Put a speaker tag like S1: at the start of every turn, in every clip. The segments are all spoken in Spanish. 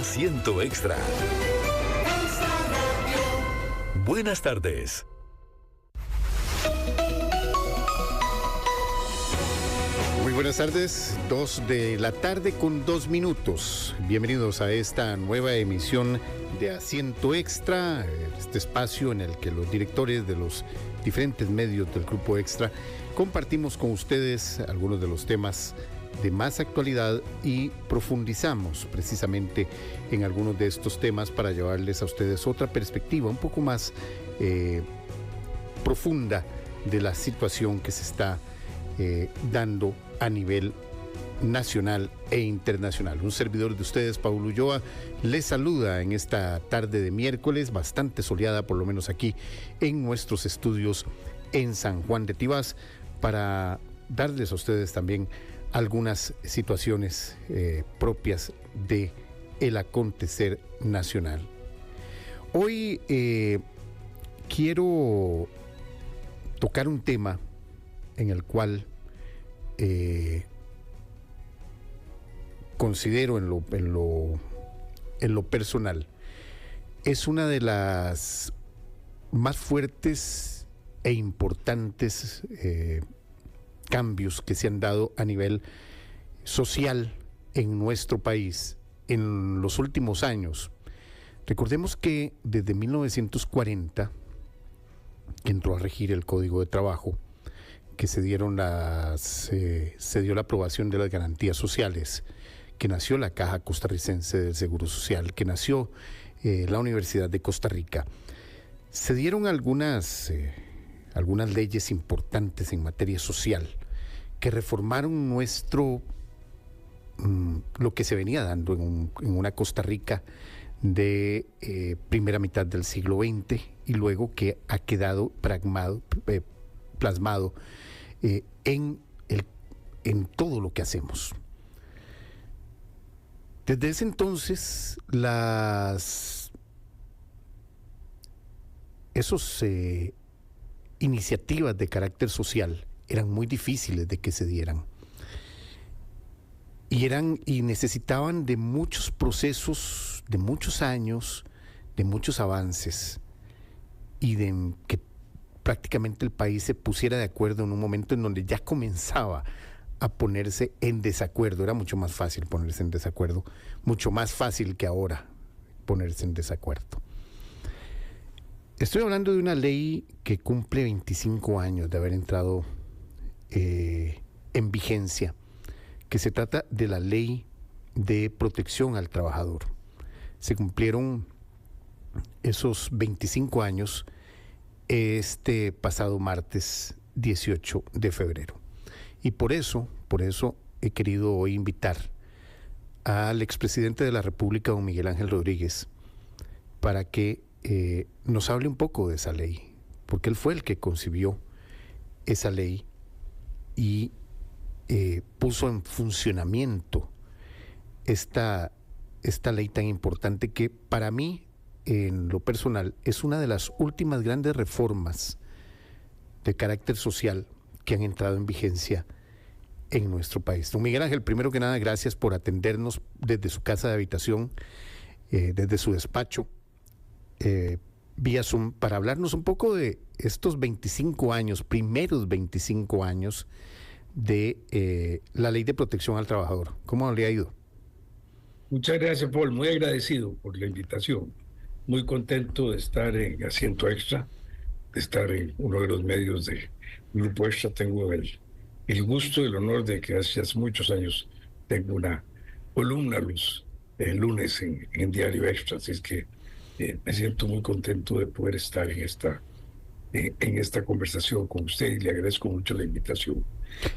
S1: Asiento Extra. Buenas tardes.
S2: Muy buenas tardes, 2 de la tarde con 2 minutos. Bienvenidos a esta nueva emisión de Asiento Extra, este espacio en el que los directores de los diferentes medios del Grupo Extra compartimos con ustedes algunos de los temas de más actualidad y profundizamos precisamente en algunos de estos temas para llevarles a ustedes otra perspectiva un poco más profunda de la situación que se está dando a nivel nacional e internacional. Un servidor de ustedes, Paulo Ulloa, les saluda en esta tarde de miércoles, bastante soleada, por lo menos aquí en nuestros estudios en San Juan de Tibás, para darles a ustedes también algunas situaciones propias de el acontecer nacional. Hoy quiero tocar un tema en el cual considero en lo personal es una de las más fuertes e importantes cambios que se han dado a nivel social en nuestro país en los últimos años. Recordemos que desde 1940, que entró a regir el Código de Trabajo, que se dio la aprobación de las garantías sociales, que nació la Caja Costarricense del Seguro Social, que nació la Universidad de Costa Rica. Se dieron algunas leyes importantes en materia social que reformaron lo que se venía dando en una Costa Rica de primera mitad del siglo XX y luego que ha quedado plasmado en todo lo que hacemos. Desde ese entonces, esos iniciativas de carácter social eran muy difíciles de que se dieran y necesitaban de muchos procesos, de muchos años, de muchos avances y de que prácticamente el país se pusiera de acuerdo en un momento en donde ya comenzaba a ponerse en desacuerdo. Era mucho más fácil ponerse en desacuerdo, mucho más fácil que ahora ponerse en desacuerdo. Estoy hablando de una ley que cumple 25 años de haber entrado en vigencia, que se trata de la Ley de Protección al Trabajador. Se cumplieron esos 25 años este pasado martes 18 de febrero. Y por eso he querido hoy invitar al expresidente de la República, don Miguel Ángel Rodríguez, para que nos hable un poco de esa ley, porque él fue el que concibió esa ley y puso en funcionamiento esta ley tan importante que para mí, en lo personal, es una de las últimas grandes reformas de carácter social que han entrado en vigencia en nuestro país. Don Miguel Ángel, primero que nada, gracias por atendernos desde su casa de habitación, desde su despacho, vía Zoom, para hablarnos un poco de estos primeros 25 años de la Ley de Protección al Trabajador. ¿Cómo le ha ido?
S3: Muchas gracias, Paul. Muy agradecido por la invitación. Muy contento de estar en Asiento Extra, de estar en uno de los medios de Grupo Extra. Tengo el gusto y el honor de que hace muchos años tengo una columna los lunes en Diario Extra, así es que me siento muy contento de poder estar en esta conversación con usted y le agradezco mucho la invitación.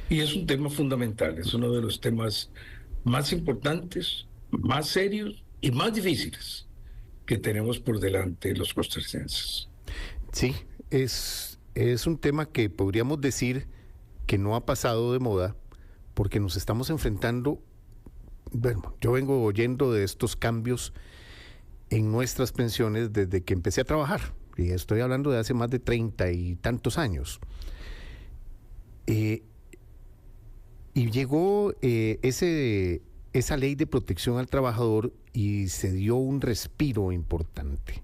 S3: Y es un tema fundamental, es uno de los temas más importantes, más serios y más difíciles que tenemos por delante los costarricenses.
S2: Sí, es un tema que podríamos decir que no ha pasado de moda porque nos estamos enfrentando. Bueno, yo vengo oyendo de estos cambios en nuestras pensiones desde que empecé a trabajar, y estoy hablando de hace más de 30 y tantos años. Y llegó ese esa ley de protección al trabajador y se dio un respiro importante.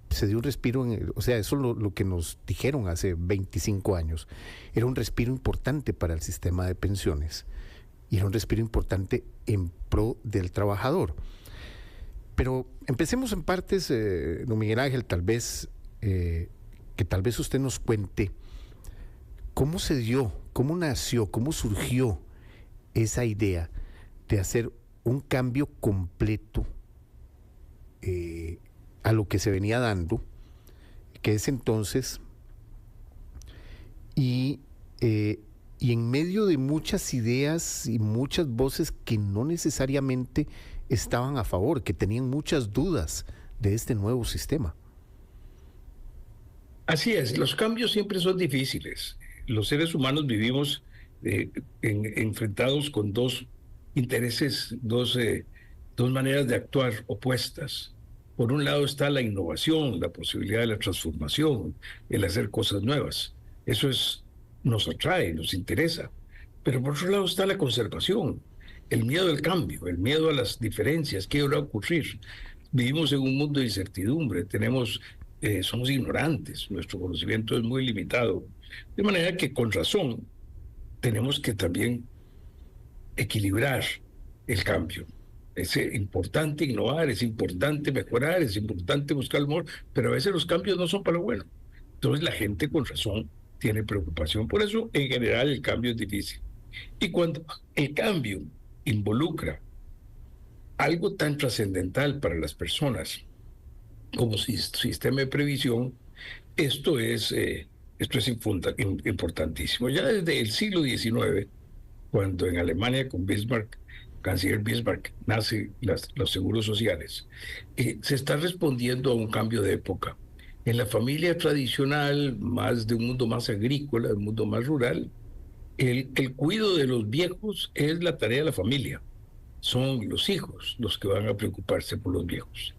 S2: Se dio un respiro, o sea, eso lo que nos dijeron hace 25 años, era un respiro importante para el sistema de pensiones y era un respiro importante en pro del trabajador. Pero empecemos en partes, don Miguel Ángel, tal vez, que tal vez usted nos cuente cómo se dio, cómo nació, cómo surgió esa idea de hacer un cambio completo a lo que se venía dando, que es entonces, y en medio de muchas ideas y muchas voces que no necesariamente estaban a favor, que tenían muchas dudas de este nuevo sistema.
S3: Así es, los cambios siempre son difíciles. Los seres humanos vivimos enfrentados con dos intereses, dos maneras de actuar opuestas. Por un lado está la innovación, la posibilidad de la transformación, el hacer cosas nuevas. Eso nos atrae, nos interesa. Pero por otro lado está la conservación, el miedo al cambio, el miedo a las diferencias, qué va a ocurrir. Vivimos en un mundo de incertidumbre, somos ignorantes, nuestro conocimiento es muy limitado. De manera que con razón tenemos que también equilibrar el cambio. Es importante innovar, es importante mejorar, es importante buscar el amor, pero a veces los cambios no son para lo bueno. Entonces la gente con razón tiene preocupación. Por eso, en general, el cambio es difícil. Y cuando el cambio involucra algo tan trascendental para las personas como sistema de previsión, esto es importantísimo. Ya desde el siglo XIX, cuando en Alemania con Bismarck, canciller Bismarck, nace los seguros sociales, se está respondiendo a un cambio de época. En la familia tradicional, más de un mundo más agrícola, de un mundo más rural, el cuidado de los viejos es la tarea de la familia. Son los hijos los que van a preocuparse por los viejos.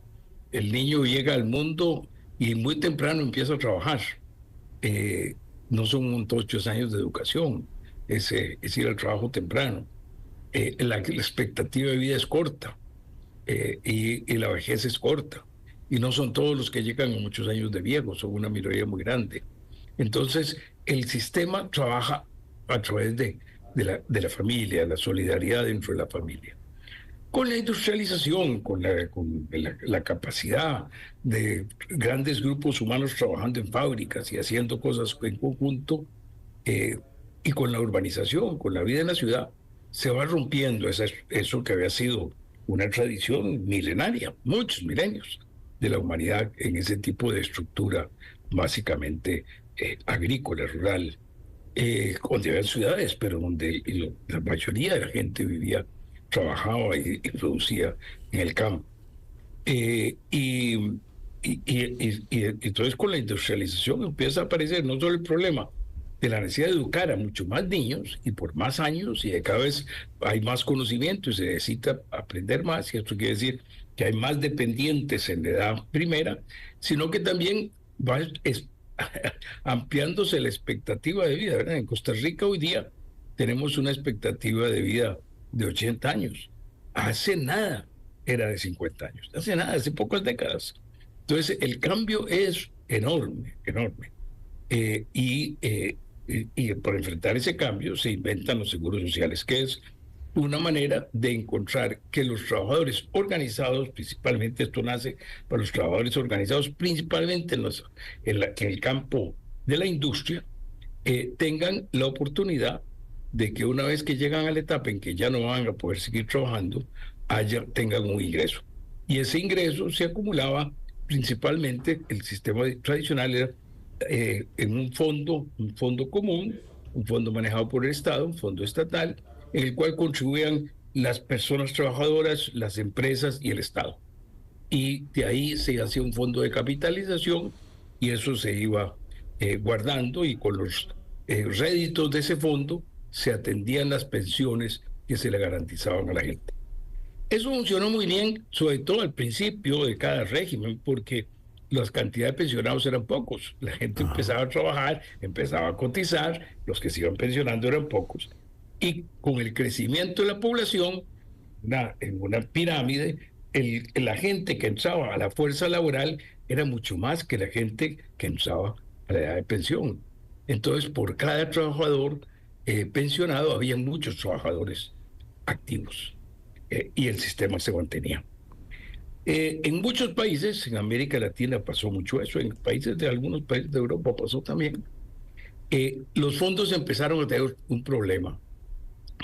S3: El niño llega al mundo y muy temprano empieza a trabajar. No son muchos años de educación, es ir al trabajo temprano. La expectativa de vida es corta y la vejez es corta. Y no son todos los que llegan a muchos años de viejos, son una minoría muy grande. Entonces, el sistema trabaja a través de la familia, la solidaridad dentro de la familia. Con la industrialización, con la capacidad de grandes grupos humanos trabajando en fábricas y haciendo cosas en conjunto, y con la urbanización, con la vida en la ciudad, se va rompiendo eso que había sido una tradición milenaria, muchos milenios de la humanidad en ese tipo de estructura básicamente agrícola, rural, donde había ciudades, pero donde la mayoría de la gente vivía, trabajaba y producía en el campo. Y entonces con la industrialización empieza a aparecer no solo el problema de la necesidad de educar a muchos más niños y por más años, y cada vez hay más conocimiento y se necesita aprender más, y esto quiere decir que hay más dependientes en la edad primera, sino que también va ampliándose la expectativa de vida, ¿verdad? En Costa Rica hoy día tenemos una expectativa de vida de 80 años. Hace nada era de 50 años, hace pocas décadas. Entonces el cambio es enorme, enorme. Y para enfrentar ese cambio se inventan los seguros sociales, que es una manera de encontrar que los trabajadores organizados, principalmente esto nace para los trabajadores organizados, principalmente en el campo de la industria, tengan la oportunidad de que una vez que llegan a la etapa en que ya no van a poder seguir trabajando, tengan un ingreso. Y ese ingreso se acumulaba principalmente, el sistema tradicional era en un fondo común, un fondo manejado por el Estado, un fondo estatal, en el cual contribuían las personas trabajadoras, las empresas y el Estado. Y de ahí se hacía un fondo de capitalización y eso se iba guardando, y con los réditos de ese fondo se atendían las pensiones que se le garantizaban a la gente. Eso funcionó muy bien, sobre todo al principio de cada régimen, porque las cantidades de pensionados eran pocos. La gente empezaba a trabajar, empezaba a cotizar, los que se iban pensionando eran pocos. Y con el crecimiento de la población, en una pirámide, la gente que entraba a la fuerza laboral era mucho más que la gente que entraba a la edad de pensión. Entonces, por cada trabajador pensionado, había muchos trabajadores activos y el sistema se mantenía. En muchos países, en América Latina pasó mucho eso, en países de algunos países de Europa pasó también. Los fondos empezaron a tener un problema,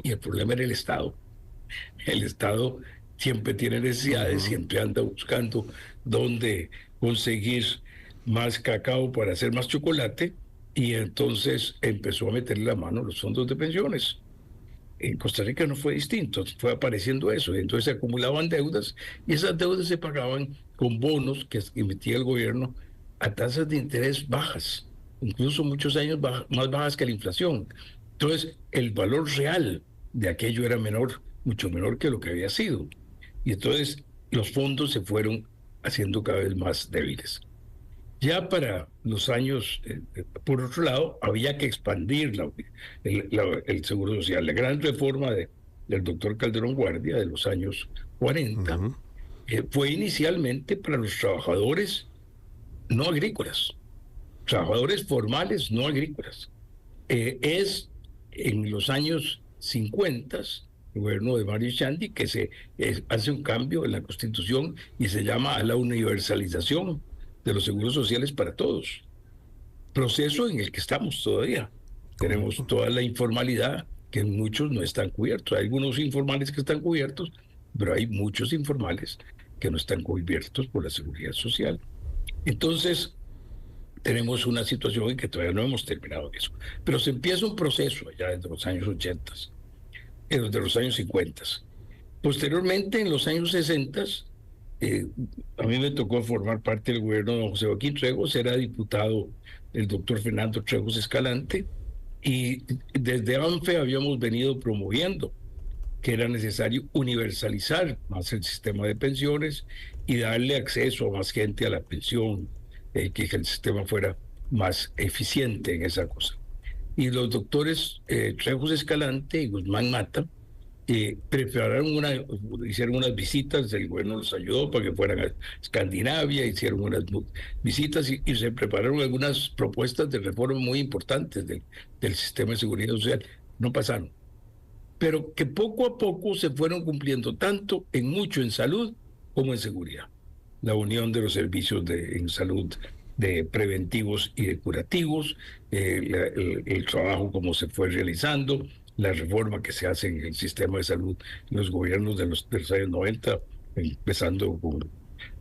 S3: y el problema era el Estado. El Estado siempre tiene necesidades, siempre anda buscando dónde conseguir más cacao para hacer más chocolate, y entonces empezó a meterle la mano a los fondos de pensiones. En Costa Rica no fue distinto, fue apareciendo eso, y entonces se acumulaban deudas, y esas deudas se pagaban con bonos que emitía el gobierno a tasas de interés bajas, incluso muchos años más bajas que la inflación. Entonces, el valor real de aquello era menor, mucho menor que lo que había sido. Y entonces los fondos se fueron haciendo cada vez más débiles. Ya para los años, por otro lado, había que expandir el Seguro Social. La gran reforma del doctor Calderón Guardia de los años 40 fue inicialmente para los trabajadores no agrícolas, trabajadores formales no agrícolas. Es en los años 50, el gobierno de Mario Chandi, que se hace un cambio en la Constitución y se llama a la universalización de los seguros sociales para todos. Proceso en el que estamos todavía. Tenemos toda la informalidad que muchos no están cubiertos. Hay algunos informales que están cubiertos, pero hay muchos informales que no están cubiertos por la seguridad social. Entonces, tenemos una situación en que todavía no hemos terminado eso. Pero se empieza un proceso allá desde los años 80, desde los años 50. Posteriormente, en los años 60, a mí me tocó formar parte del gobierno de don José Joaquín Trejos, era diputado el doctor Fernando Trejos Escalante, y desde ANFE habíamos venido promoviendo que era necesario universalizar más el sistema de pensiones y darle acceso a más gente a la pensión, que el sistema fuera más eficiente en esa cosa. Y los doctores Trejos Escalante y Guzmán Mata hicieron unas visitas, el gobierno los ayudó para que fueran a Escandinavia, hicieron unas visitas y se prepararon algunas propuestas de reforma muy importantes del sistema de seguridad social. No pasaron, pero que poco a poco se fueron cumpliendo, tanto en salud como en seguridad. La unión de los servicios en salud de preventivos y de curativos, el trabajo como se fue realizando, la reforma que se hace en el sistema de salud en los gobiernos de los años 90, empezando con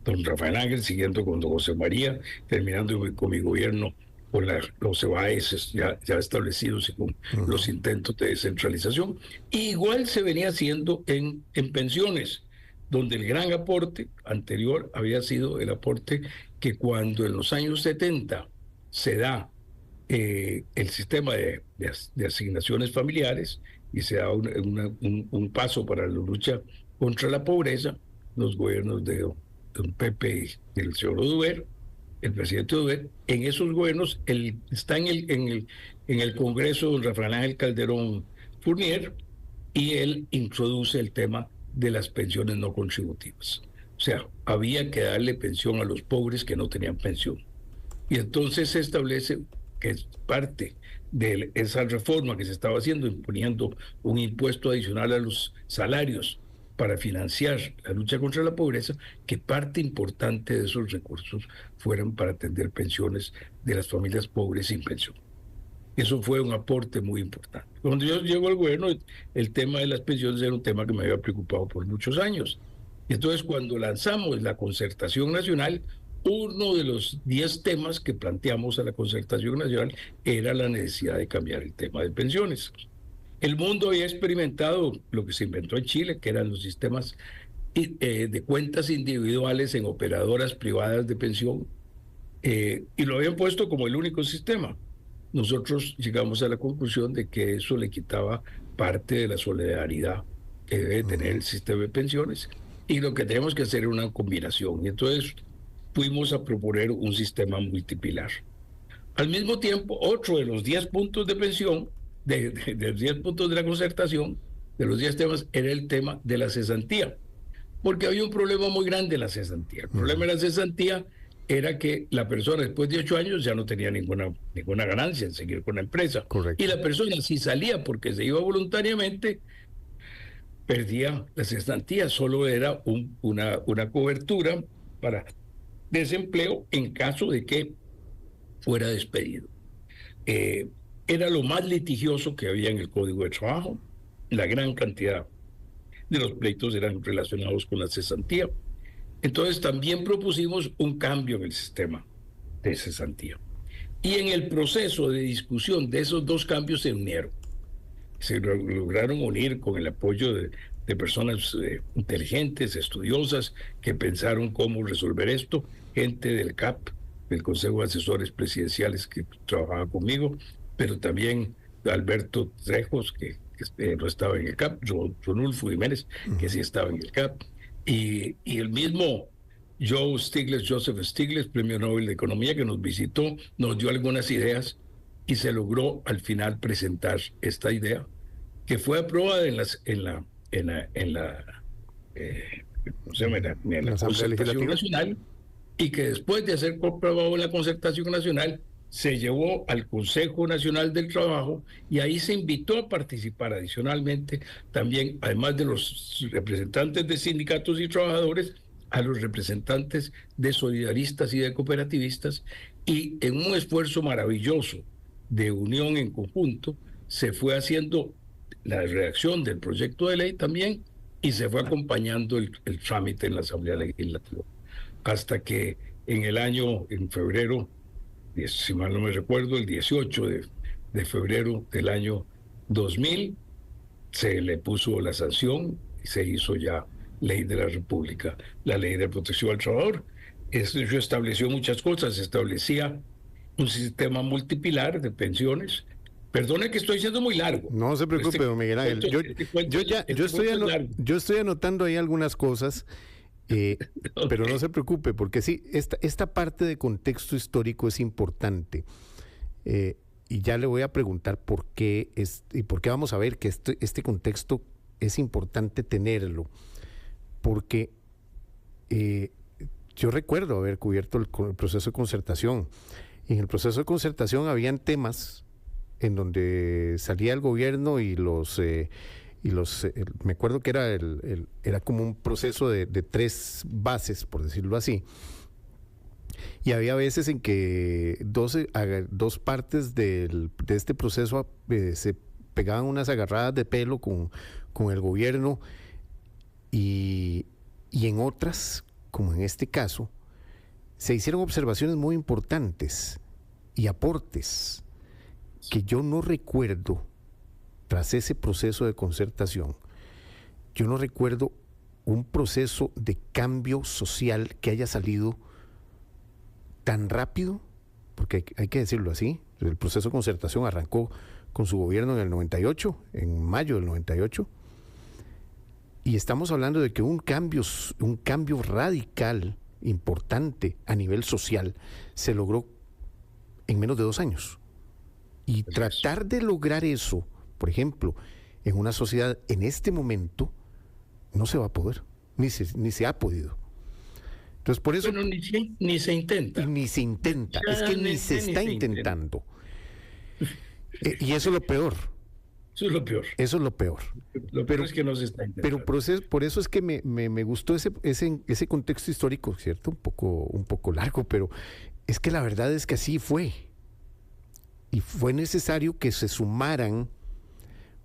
S3: don Rafael Ángel, siguiendo con don José María, terminando con mi gobierno, con los EBAES ya establecidos y con los intentos de descentralización. Y igual se venía haciendo en pensiones, donde el gran aporte anterior había sido el aporte que cuando en los años 70 se da el sistema de asignaciones familiares y se da un paso para la lucha contra la pobreza, los gobiernos de don Pepe y del señor Oduber, el presidente Oduber, en esos gobiernos está en el Congreso don Rafael Ángel Calderón Fournier, y él introduce el tema de las pensiones no contributivas. O sea, había que darle pensión a los pobres que no tenían pensión. Y entonces se establece que es parte de esa reforma que se estaba haciendo, imponiendo un impuesto adicional a los salarios para financiar la lucha contra la pobreza, que parte importante de esos recursos fueran para atender pensiones de las familias pobres sin pensión. Eso fue un aporte muy importante. Cuando yo llego al gobierno, el tema de las pensiones era un tema que me había preocupado por muchos años. Y entonces, cuando lanzamos la concertación nacional, uno de los 10 temas que planteamos a la concertación nacional era la necesidad de cambiar el tema de pensiones. El mundo había experimentado lo que se inventó en Chile, que eran los sistemas de cuentas individuales en operadoras privadas de pensión, y lo habían puesto como el único sistema. Nosotros llegamos a la conclusión de que eso le quitaba parte de la solidaridad que debe tener el sistema de pensiones, y lo que tenemos que hacer es una combinación. Y entonces fuimos a proponer un sistema multipilar. Al mismo tiempo, otro de los 10 puntos de pensión, de 10 puntos de la concertación, de los 10 temas era el tema de la cesantía, porque había un problema muy grande en la cesantía. El problema de la cesantía era que la persona después de 8 años ya no tenía ninguna ganancia en seguir con la empresa.
S2: Correcto.
S3: Y la persona si salía porque se iba voluntariamente, perdía la cesantía, solo era una cobertura para desempleo en caso de que fuera despedido. Era lo más litigioso que había en el Código de Trabajo. La gran cantidad de los pleitos eran relacionados con la cesantía. Entonces también propusimos un cambio en el sistema de cesantía. Y en el proceso de discusión de esos dos cambios se unieron. Se lograron unir con el apoyo de personas inteligentes, estudiosas, que pensaron cómo resolver esto, gente del CAP, del Consejo de Asesores Presidenciales que trabajaba conmigo, pero también Alberto Trejos, que no estaba en el CAP, Ronulfo Jiménez, que sí estaba en el CAP, y el mismo Joseph Stiglitz, Premio Nobel de Economía, que nos visitó, nos dio algunas ideas y se logró al final presentar esta idea, que fue aprobada en la Concertación Nacional, y que después de ser aprobado en la Concertación Nacional, se llevó al Consejo Nacional del Trabajo, y ahí se invitó a participar adicionalmente también, además de los representantes de sindicatos y trabajadores, a los representantes de solidaristas y de cooperativistas, y en un esfuerzo maravilloso de unión en conjunto se fue haciendo la redacción del proyecto de ley también, y se fue acompañando el trámite en la Asamblea Legislativa, hasta que en febrero, si mal no me recuerdo, el 18 de febrero del año 2000, se le puso la sanción y se hizo ya ley de la República, la Ley de Protección al Trabajador. Eso estableció muchas cosas, establecía un sistema multipilar de pensiones. Perdone que estoy siendo muy largo.
S2: No se preocupe, don Miguel Ángel. Yo estoy anotando ahí algunas cosas, okay, pero no se preocupe, porque sí, esta parte de contexto histórico es importante. Y ya le voy a preguntar por qué, y por qué vamos a ver que este contexto es importante tenerlo. Porque yo recuerdo haber cubierto el proceso de concertación. Y en el proceso de concertación habían temas en donde salía el gobierno y me acuerdo que era como un proceso de 3 bases, por decirlo así. Y había veces en que dos partes de este proceso se pegaban unas agarradas de pelo con el gobierno, y en otras, como en este caso, se hicieron observaciones muy importantes y aportes que yo no recuerdo. Tras ese proceso de concertación, yo no recuerdo un proceso de cambio social que haya salido tan rápido, porque hay que decirlo así. El proceso de concertación arrancó con su gobierno en el 98, en mayo del 98, y estamos hablando de que un cambio radical, importante a nivel social, se logró en menos de 2 años. Y tratar de lograr eso, por ejemplo, en una sociedad en este momento, no se va a poder, ni se ha podido. Entonces, por eso...
S3: Bueno, ni se intenta.
S2: Ni se intenta, es que ni se está intentando. Y eso es lo peor.
S3: Eso es lo peor.
S2: Eso es lo peor.
S3: Lo peor es que no se está intentando.
S2: Pero por eso es que me gustó ese contexto histórico, ¿cierto? Un poco largo, pero es que la verdad es que así fue. Y fue necesario que se sumaran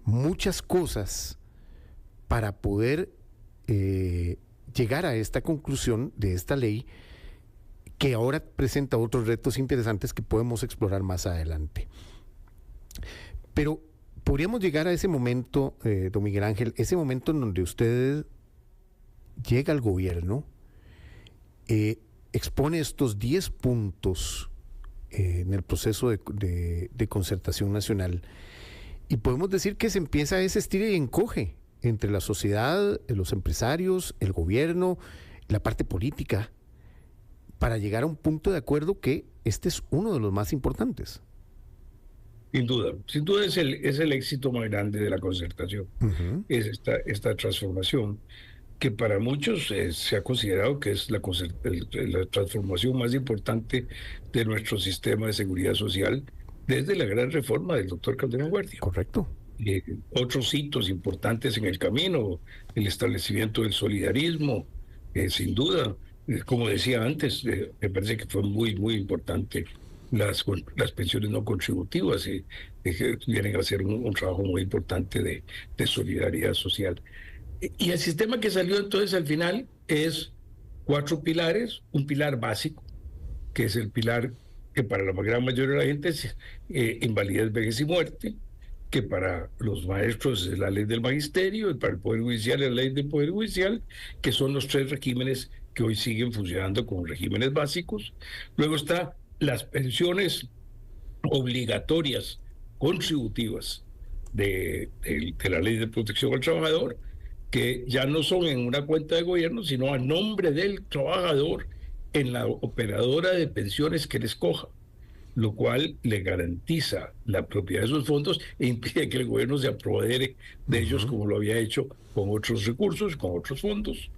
S2: muchas cosas para poder llegar a esta conclusión de esta ley, que ahora presenta otros retos interesantes que podemos explorar más adelante. Pero podríamos llegar a ese momento, don Miguel Ángel, ese momento en donde usted llega al gobierno, expone estos 10 puntos en el proceso de concertación nacional, y podemos decir que se empieza ese estira y encoge entre la sociedad, los empresarios, el gobierno, la parte política, para llegar a un punto de acuerdo que este es uno de los más importantes.
S3: Sin duda es el éxito más grande de la concertación,
S2: Ujú.
S3: es esta transformación que para muchos se ha considerado que es la transformación más importante de nuestro sistema de seguridad social desde la gran reforma del doctor Calderón Guardia.
S2: Correcto.
S3: Otros hitos importantes en el camino, el establecimiento del solidarismo, sin duda, como decía antes, me parece que fue muy importante las pensiones no contributivas, que vienen a ser un trabajo muy importante de solidaridad social. Y el sistema que salió entonces al final es 4 pilares, un pilar básico, que es el pilar que para la gran mayoría de la gente es invalidez, vejez y muerte, que para los maestros es la ley del magisterio, y para el Poder Judicial es la ley del Poder Judicial, que son los 3 regímenes que hoy siguen funcionando como regímenes básicos. Luego está las pensiones obligatorias contributivas de la ley de protección al trabajador, que ya no son en una cuenta de gobierno, sino a nombre del trabajador en la operadora de pensiones que él escoja, lo cual le garantiza la propiedad de esos fondos e impide que el gobierno se apodere de ellos como lo había hecho con otros recursos, con otros fondos.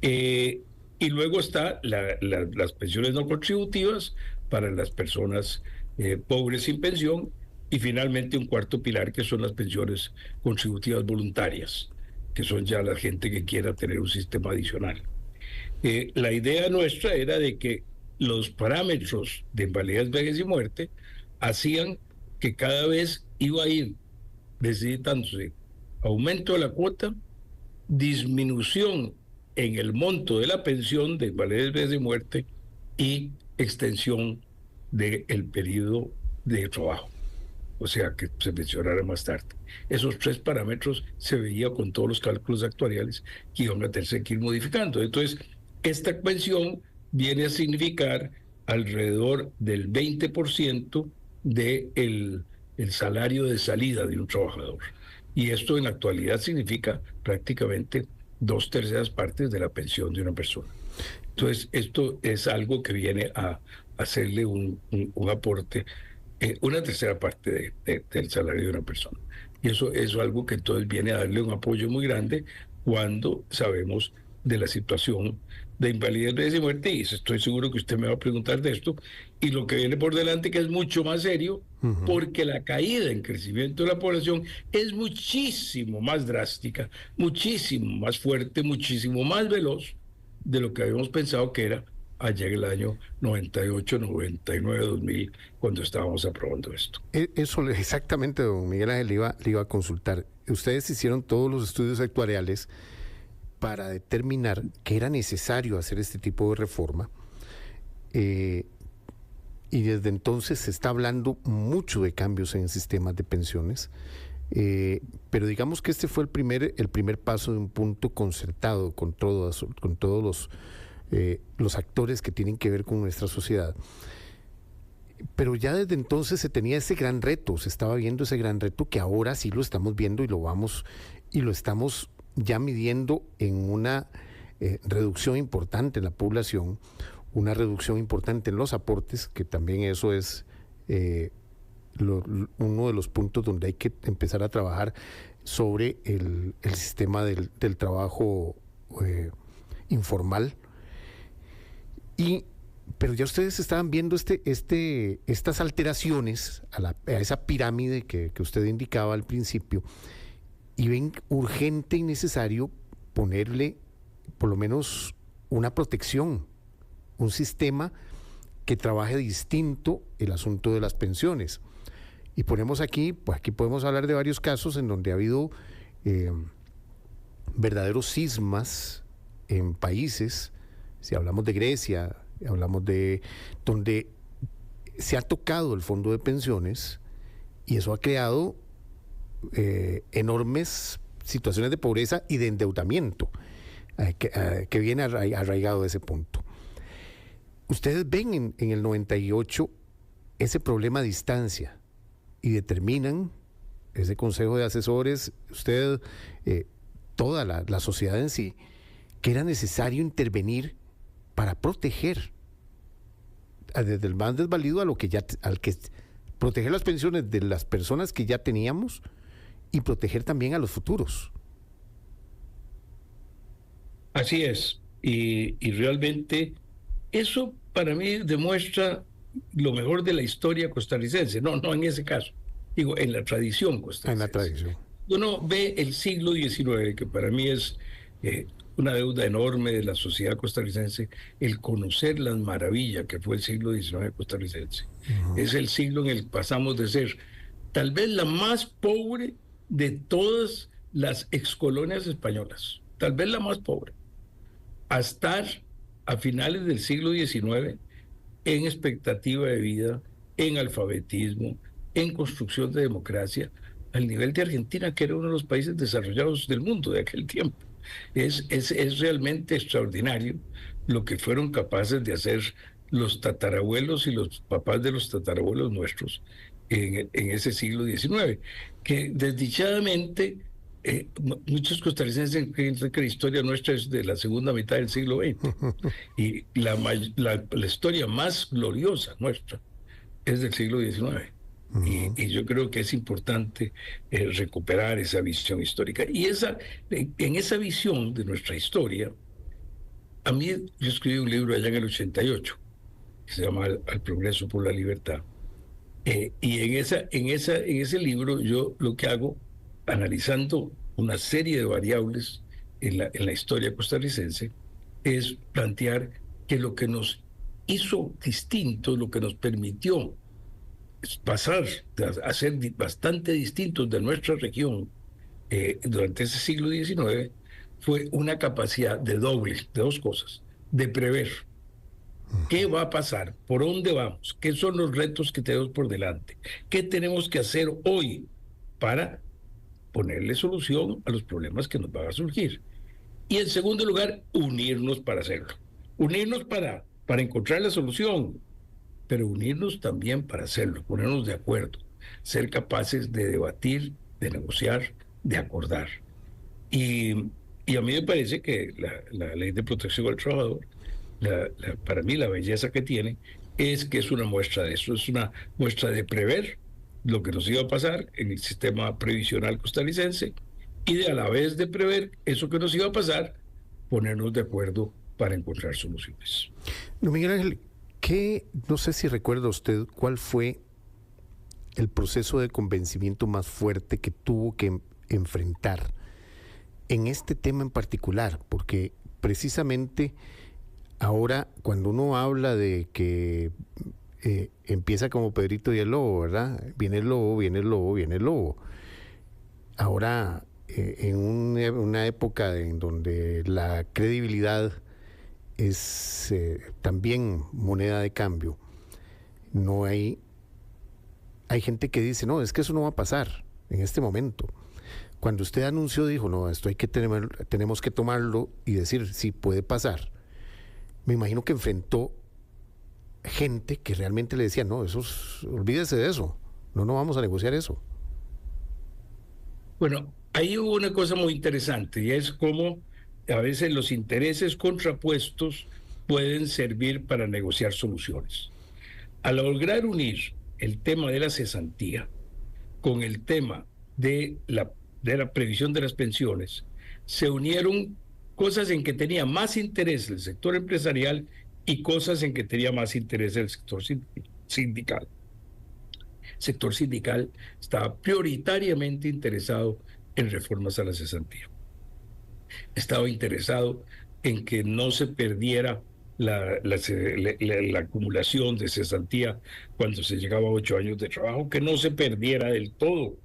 S3: Y luego está las pensiones no contributivas para las personas pobres sin pensión, y finalmente un cuarto pilar que son las pensiones contributivas voluntarias, que son ya la gente que quiera tener un sistema adicional. La idea nuestra era de que los parámetros de invalidez, vejez y muerte hacían que cada vez iba a ir necesitándose aumento de la cuota, disminución en el monto de la pensión de invalidez, vejez y muerte y extensión del periodo de trabajo, o sea, que se mencionara más tarde. Esos 3 parámetros se veía con todos los cálculos actuariales que iban a tenerse que ir modificando. Entonces, esta pensión viene a significar alrededor del 20% del el salario de salida de un trabajador. Y esto en la actualidad significa prácticamente 2/3 de la pensión de una persona. Entonces, esto es algo que viene a hacerle un aporte, una tercera parte del salario de una persona. Y eso es algo que entonces viene a darle un apoyo muy grande cuando sabemos de la situación de invalidez, vejez y muerte, y estoy seguro que usted me va a preguntar de esto, y lo que viene por delante, que es mucho más serio, porque la caída en crecimiento de la población es muchísimo más drástica, muchísimo más fuerte, muchísimo más veloz de lo que habíamos pensado que era allá en el año 98, 99, 2000, cuando estábamos aprobando esto.
S2: Eso exactamente, don Miguel Ángel, le iba a consultar. Ustedes hicieron todos los estudios actuariales para determinar que era necesario hacer este tipo de reforma, y desde entonces se está hablando mucho de cambios en sistemas de pensiones, pero digamos que este fue el primer paso de un punto concertado con todos los actores que tienen que ver con nuestra sociedad. Pero ya desde entonces se tenía ese gran reto, se estaba viendo ese gran reto que ahora sí lo estamos viendo y lo estamos ya midiendo en una reducción importante en la población, una reducción importante en los aportes, que también eso es uno de los puntos donde hay que empezar a trabajar sobre el sistema del trabajo informal. Pero ya ustedes estaban viendo estas alteraciones a esa pirámide que usted indicaba al principio, y ven urgente y necesario ponerle por lo menos una protección, un sistema que trabaje distinto el asunto de las pensiones. Y ponemos aquí, pues aquí podemos hablar de varios casos en donde ha habido verdaderos cismas en países. Si hablamos de Grecia, hablamos de donde se ha tocado el fondo de pensiones, y eso ha creado enormes situaciones de pobreza y de endeudamiento que viene arraigado de ese punto. Ustedes ven en el 98 ese problema a distancia y determinan, ese consejo de asesores, usted, toda la sociedad en sí, que era necesario intervenir para proteger desde el más desvalido al que proteger las pensiones de las personas que ya teníamos y proteger también a los futuros.
S3: Así es. Y realmente eso para mí demuestra lo mejor de la historia costarricense. No, no en ese caso. Digo, en la tradición costarricense.
S2: En la tradición.
S3: Uno ve el siglo XIX, que para mí es una deuda enorme de la sociedad costarricense, el conocer las maravillas que fue el siglo XIX costarricense. Es el siglo en el que pasamos de ser tal vez la más pobre de todas las excolonias españolas, tal vez la más pobre, a estar a finales del siglo XIX en expectativa de vida, en alfabetismo, en construcción de democracia, al nivel de Argentina, que era uno de los países desarrollados del mundo de aquel tiempo. Es realmente extraordinario lo que fueron capaces de hacer los tatarabuelos y los papás de los tatarabuelos nuestros en ese siglo XIX, que desdichadamente muchos costarricenses creen que la historia nuestra es de la segunda mitad del siglo XX y la historia más gloriosa nuestra es del siglo XIX. Y yo creo que es importante recuperar esa visión histórica. Y en esa visión de nuestra historia, a mí yo escribí un libro allá en el 88, que se llama Al progreso por la libertad. Y en ese libro yo lo que hago, analizando una serie de variables en la historia costarricense, es plantear que lo que nos hizo distintos, lo que nos permitió pasar a ser bastante distintos de nuestra región durante ese siglo XIX, fue una capacidad de dos cosas: de prever qué va a pasar, por dónde vamos, qué son los retos que tenemos por delante, qué tenemos que hacer hoy para ponerle solución a los problemas que nos van a surgir. Y en segundo lugar, unirnos para hacerlo. Unirnos para encontrar la solución, pero unirnos también para hacerlo, ponernos de acuerdo, ser capaces de debatir, de negociar, de acordar. Y a mí me parece que la Ley de Protección al Trabajador, para mí la belleza que tiene es que es una muestra de eso, es una muestra de prever lo que nos iba a pasar en el sistema previsional costarricense y de a la vez de prever eso que nos iba a pasar, ponernos de acuerdo para encontrar soluciones.
S2: No, Miguel Ángel, no sé si recuerda usted cuál fue el proceso de convencimiento más fuerte que tuvo que enfrentar en este tema en particular, porque precisamente ahora cuando uno habla de que empieza como Pedrito y el Lobo, ¿verdad? Viene el lobo, viene el lobo, viene el lobo. Ahora, en una época en donde la credibilidad es también moneda de cambio, no hay gente que dice, no, es que eso no va a pasar en este momento. Cuando usted anunció, dijo, no, esto tenemos que tomarlo y decir, sí, puede pasar. Me imagino que enfrentó gente que realmente le decía, no, olvídese de eso, no vamos a negociar eso.
S3: Bueno, ahí hubo una cosa muy interesante y es cómo a veces los intereses contrapuestos pueden servir para negociar soluciones. Al lograr unir el tema de la cesantía con el tema de la previsión de las pensiones, se unieron cosas en que tenía más interés el sector empresarial y cosas en que tenía más interés el sector sindical. El sector sindical estaba prioritariamente interesado en reformas a la cesantía. Estaba interesado en que no se perdiera la acumulación de cesantía cuando se llegaba a 8 años de trabajo, que no se perdiera del todo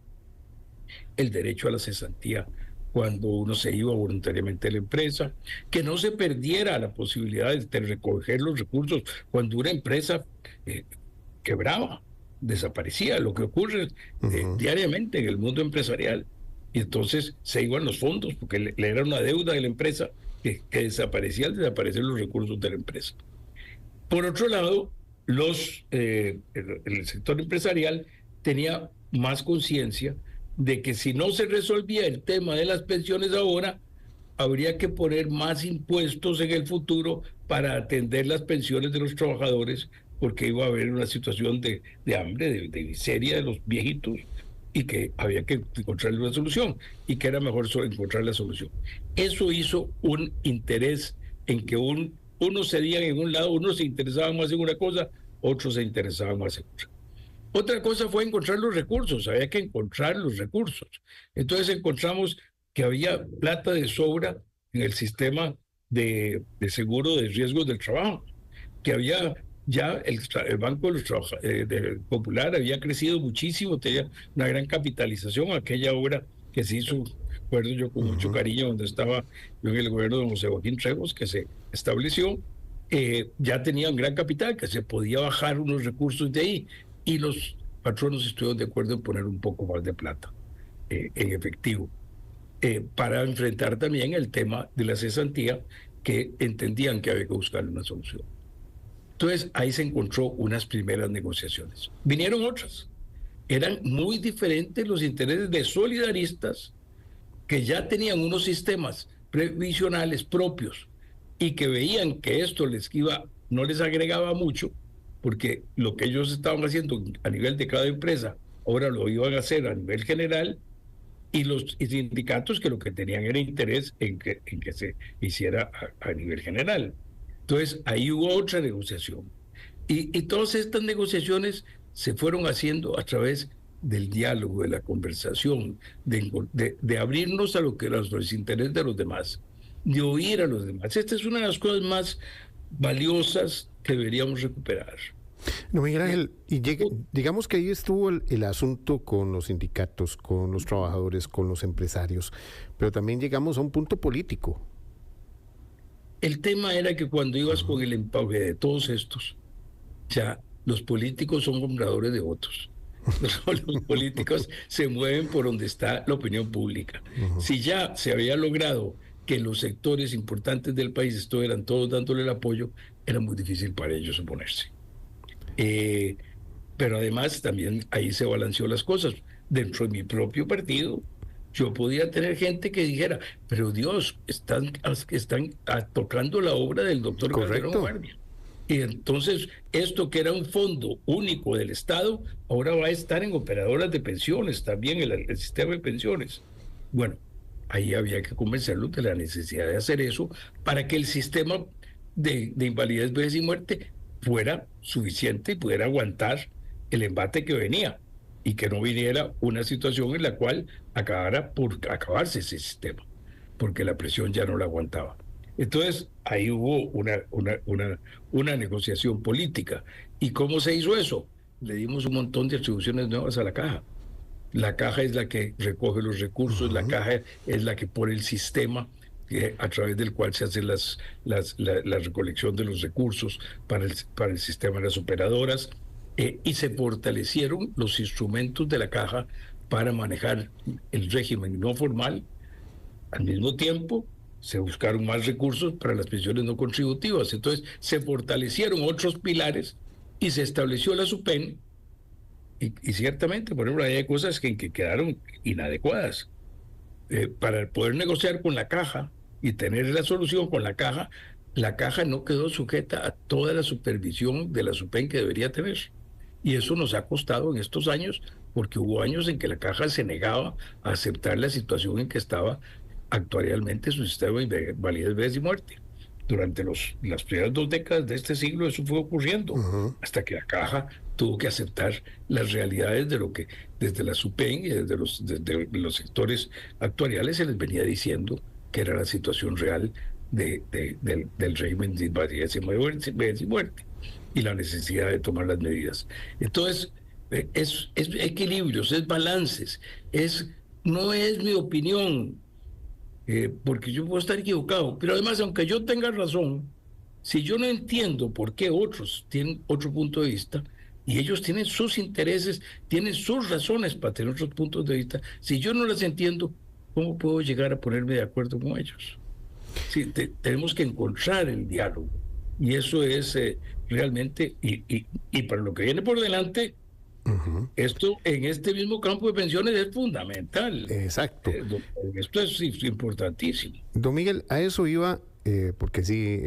S3: el derecho a la cesantía cuando uno se iba voluntariamente a la empresa, que no se perdiera la posibilidad de recoger los recursos cuando una empresa quebraba, desaparecía, lo que ocurre diariamente en el mundo empresarial. Y entonces se iban los fondos, porque le era una deuda de la empresa que desaparecía al desaparecer los recursos de la empresa. Por otro lado, el sector empresarial tenía más conciencia de que si no se resolvía el tema de las pensiones ahora, habría que poner más impuestos en el futuro para atender las pensiones de los trabajadores porque iba a haber una situación de hambre, de miseria de los viejitos, y que había que encontrar una solución, y que era mejor encontrar la solución. Eso hizo un interés en que unos cedían en un lado, unos se interesaban más en una cosa, otros se interesaban más en otra. Otra cosa fue encontrar los recursos, había que encontrar los recursos. Entonces encontramos que había plata de sobra en el sistema de seguro de riesgos del trabajo, que había ya el Banco Popular había crecido muchísimo, tenía una gran capitalización, aquella obra que se hizo, recuerdo yo con mucho cariño, donde estaba yo en el gobierno de José Joaquín Trejos, que se estableció, ya tenía un gran capital, que se podía bajar unos recursos de ahí, y los patronos estuvieron de acuerdo en poner un poco más de plata en efectivo, para enfrentar también el tema de la cesantía, que entendían que había que buscar una solución. Entonces ahí se encontró unas primeras negociaciones. Vinieron otras. Eran muy diferentes los intereses de solidaristas, que ya tenían unos sistemas previsionales propios y que veían que esto no les agregaba mucho, porque lo que ellos estaban haciendo a nivel de cada empresa, ahora lo iban a hacer a nivel general, y los sindicatos que lo que tenían era interés en que se hiciera a nivel general. Entonces ahí hubo otra negociación. Y todas estas negociaciones se fueron haciendo a través del diálogo, de la conversación, de abrirnos a lo que eran los intereses de los demás, de oír a los demás. Esta es una de las cosas más valiosas que deberíamos recuperar.
S2: No, Miguel Ángel, y digamos que ahí estuvo el asunto con los sindicatos, con los trabajadores, con los empresarios, pero también llegamos a un punto político.
S3: El tema era que cuando ibas con el empuje de todos estos, ya los políticos son compradores de votos. Los políticos se mueven por donde está la opinión pública. Si ya se había logrado que los sectores importantes del país estuvieran todos dándole el apoyo, era muy difícil para ellos oponerse. Pero además también ahí se balanceó las cosas. Dentro de mi propio partido, yo podía tener gente que dijera, pero Dios, están tocando la obra del doctor Calderón Guardia. Y entonces esto, que era un fondo único del Estado, ahora va a estar en operadoras de pensiones, también el sistema de pensiones. Bueno, ahí había que convencerlos de la necesidad de hacer eso para que el sistema de invalidez, vejez y muerte fuera suficiente y pudiera aguantar el embate que venía, y que no viniera una situación en la cual acabara por acabarse ese sistema, porque la presión ya no la aguantaba. Entonces ahí hubo una negociación política. ¿Y cómo se hizo eso? Le dimos un montón de atribuciones nuevas a la caja. La caja es la que recoge los recursos, la caja es la que pone el sistema a través del cual se hace la recolección de los recursos para el sistema de las operadoras, y se fortalecieron los instrumentos de la caja para manejar el régimen no formal. Al mismo tiempo, se buscaron más recursos para las pensiones no contributivas. Entonces, se fortalecieron otros pilares y se estableció la SUPEN. Y ciertamente, por ejemplo, hay cosas que quedaron inadecuadas. Para poder negociar con la caja y tener la solución con la caja no quedó sujeta a toda la supervisión de la SUPEN que debería tener. Y eso nos ha costado en estos años, porque hubo años en que la caja se negaba a aceptar la situación en que estaba actualmente su sistema de validez, vejez y muerte. Durante las primeras 2 décadas de este siglo eso fue ocurriendo, hasta que la caja tuvo que aceptar las realidades de lo que desde la SUPEN y desde los sectores actuariales se les venía diciendo que era la situación real del régimen de validez, vejez y muerte, y la necesidad de tomar las medidas. Entonces, es equilibrios, es balances, no es mi opinión, porque yo puedo estar equivocado, pero además, aunque yo tenga razón, si yo no entiendo por qué otros tienen otro punto de vista, y ellos tienen sus intereses, tienen sus razones para tener otros puntos de vista, si yo no las entiendo, ¿cómo puedo llegar a ponerme de acuerdo con ellos? Sí, tenemos que encontrar el diálogo, y eso es realmente, y para lo que viene por delante, esto en este mismo campo de pensiones es fundamental.
S2: Exacto.
S3: Esto es importantísimo.
S2: Don Miguel, a eso iba porque sí,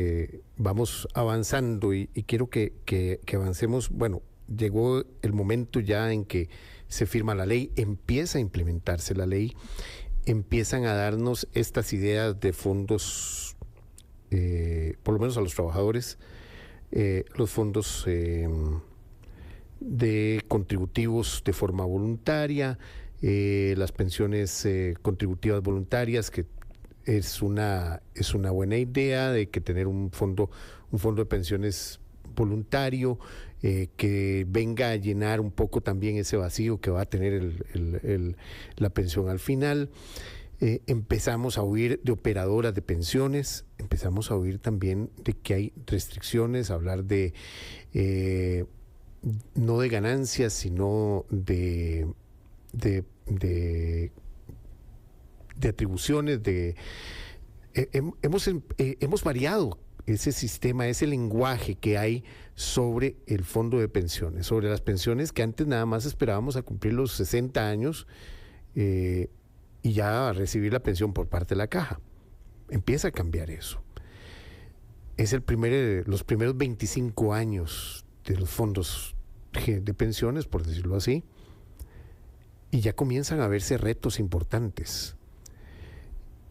S2: vamos avanzando y quiero que avancemos. Bueno, llegó el momento ya en que se firma la ley, empieza a implementarse la ley, empiezan a darnos estas ideas de fondos, por lo menos a los trabajadores, los fondos de contributivos de forma voluntaria, las pensiones contributivas voluntarias, que es una buena idea de que tener un fondo de pensiones voluntario que venga a llenar un poco también ese vacío que va a tener la pensión al final. Empezamos a oír de operadoras de pensiones, empezamos a oír también de que hay restricciones, hablar de no de ganancias, sino de atribuciones, hemos variado ese sistema, ese lenguaje que hay sobre el fondo de pensiones, sobre las pensiones que antes nada más esperábamos a cumplir los 60 años y ya a recibir la pensión por parte de la caja. Empieza a cambiar eso. Es los primeros 25 años de los fondos de pensiones, por decirlo así, y ya comienzan a verse retos importantes.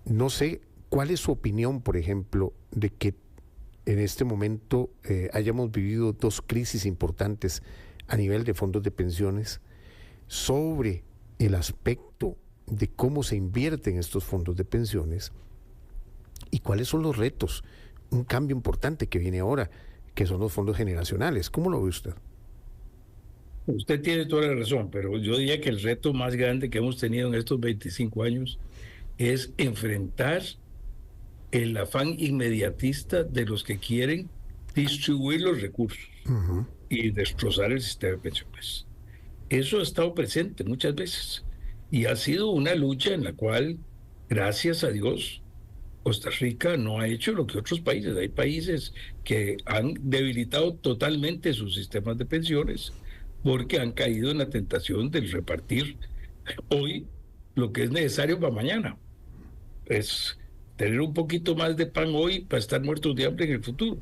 S2: No sé cuál es su opinión, por ejemplo, de que en este momento hayamos vivido dos crisis importantes a nivel de fondos de pensiones sobre el aspecto de cómo se invierten estos fondos de pensiones y cuáles son los retos. Un cambio importante que viene ahora, que son los fondos generacionales. ¿Cómo lo ve usted?
S3: Usted tiene toda la razón, pero yo diría que el reto más grande que hemos tenido en estos 25 años es enfrentar el afán inmediatista de los que quieren distribuir los recursos y destrozar el sistema de pensiones. Eso ha estado presente muchas veces y ha sido una lucha en la cual, gracias a Dios, Costa Rica no ha hecho lo que otros países. Hay países que han debilitado totalmente sus sistemas de pensiones porque han caído en la tentación de repartir hoy lo que es necesario para mañana. Es tener un poquito más de pan hoy para estar muertos de hambre en el futuro.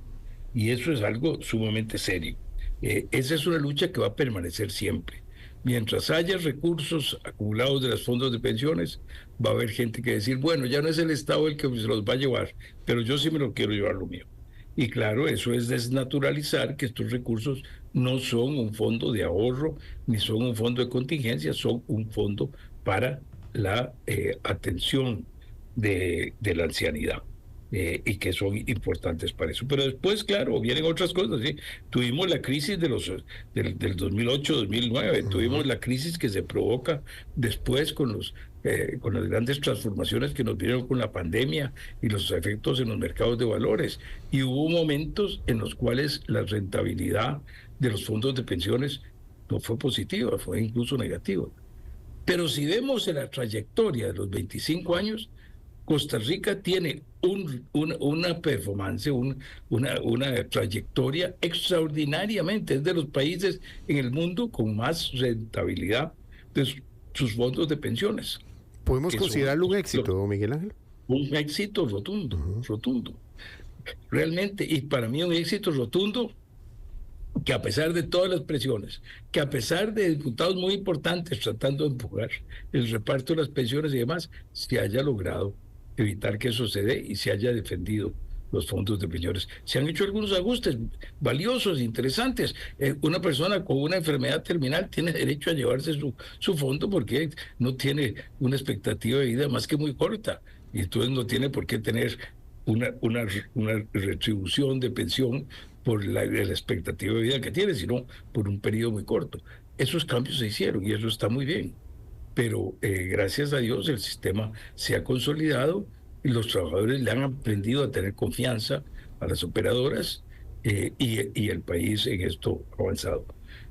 S3: Y eso es algo sumamente serio. Esa es una lucha que va a permanecer siempre. Mientras haya recursos acumulados de los fondos de pensiones, va a haber gente que decir, bueno, ya no es el Estado el que se los va a llevar, pero yo sí me lo quiero llevar lo mío. Y claro, eso es desnaturalizar que estos recursos no son un fondo de ahorro, ni son un fondo de contingencia, son un fondo para la atención de la ancianidad y que son importantes para eso. Pero después, claro, vienen otras cosas. ¿Sí? Tuvimos la crisis del 2008-2009, tuvimos la crisis que se provoca después con las grandes transformaciones que nos vinieron con la pandemia y los efectos en los mercados de valores. Y hubo momentos en los cuales la rentabilidad de los fondos de pensiones no fue positiva, fue incluso negativa. Pero si vemos en la trayectoria de los 25 años, Costa Rica tiene una performance, una trayectoria extraordinariamente. Es de los países en el mundo con más rentabilidad de sus fondos de pensiones.
S2: ¿Podemos considerarlo un éxito, Miguel Ángel?
S3: Un éxito rotundo, rotundo. Realmente, y para mí un éxito rotundo, que a pesar de todas las presiones, que a pesar de diputados muy importantes tratando de empujar el reparto de las pensiones y demás, se haya logrado evitar que eso se dé y se haya defendido los fondos de pensiones. Se han hecho algunos ajustes valiosos, interesantes. Una persona con una enfermedad terminal tiene derecho a llevarse su fondo porque no tiene una expectativa de vida más que muy corta y entonces no tiene por qué tener una retribución de pensión por la expectativa de vida que tiene, sino por un periodo muy corto. Esos cambios se hicieron y eso está muy bien. Pero gracias a Dios el sistema se ha consolidado y los trabajadores le han aprendido a tener confianza a las operadoras y el país en esto ha avanzado.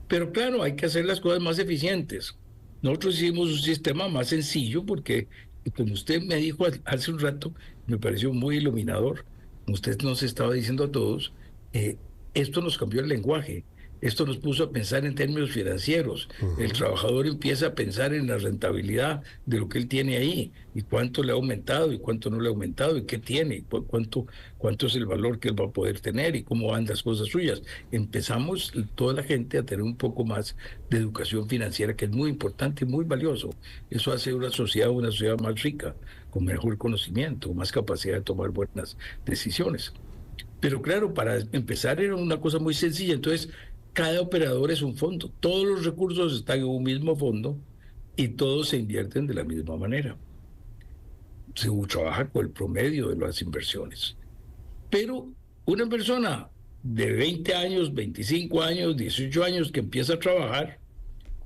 S3: Pero claro, hay que hacer las cosas más eficientes. Nosotros hicimos un sistema más sencillo porque, como usted me dijo hace un rato, me pareció muy iluminador, como usted nos estaba diciendo a todos, esto nos cambió el lenguaje. esto nos puso a pensar en términos financieros. El trabajador empieza a pensar en la rentabilidad de lo que él tiene ahí, y cuánto le ha aumentado y cuánto no le ha aumentado, y qué tiene, y cuánto es el valor que él va a poder tener y cómo van las cosas suyas. Empezamos toda la gente a tener un poco más de educación financiera, que es muy importante y muy valioso. Eso hace una sociedad más rica, con mejor conocimiento, con más capacidad de tomar buenas decisiones. Pero claro, para empezar era una cosa muy sencilla. Entonces, cada operador es un fondo. Todos los recursos están en un mismo fondo y todos se invierten de la misma manera. Se trabaja con el promedio de las inversiones. Pero una persona de 20 años, 25 años, 18 años que empieza a trabajar,